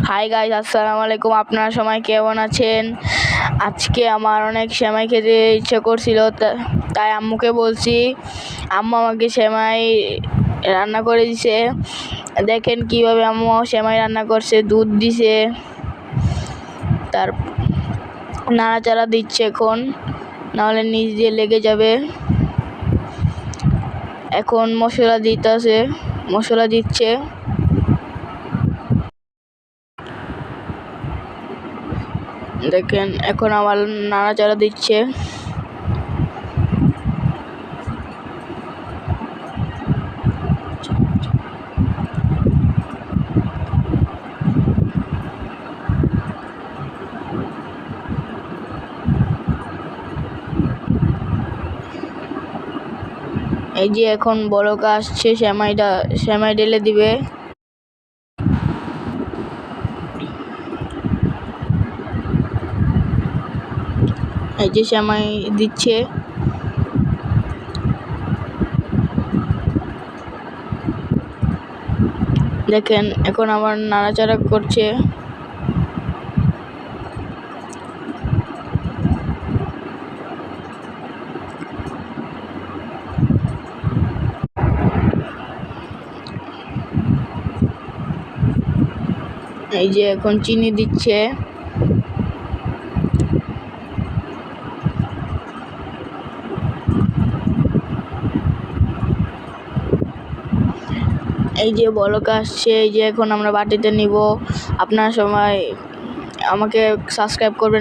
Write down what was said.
Hi guys, আসসালামু আলাইকুম। আপনারা সবাই কেমন আছেন? আজকে আমার অনেক সেমাই খেতে ইচ্ছে করছিল, তাই আম্মুকে বলছি। আম্মু আমাকে সেমাই রান্না করে দিছে। দেখেন কিভাবে আম্মু সেমাই রান্না করছে। দুধ দিছে, তার নাড়াচাড়া দিচ্ছে এখন, নাহলে নিচ দিয়ে লেগে যাবে। এখন মশলা দিচ্ছে। দেখেন এখন আবার নাড়াচাড়া দিচ্ছে। এই যে এখন বলক আসছে, সেমাই ঢেলে দিবে। এই যে সেমাই দিচ্ছে। দেখেন এখন আবার নাড়াচাড়া করছে। এই যে এখন চিনি দিচ্ছে। এই যে বলক আসছে। এই যে এখন আমরা বাটিতে নিব। আপনারা সবাই আমাকে সাবস্ক্রাইব করবেন।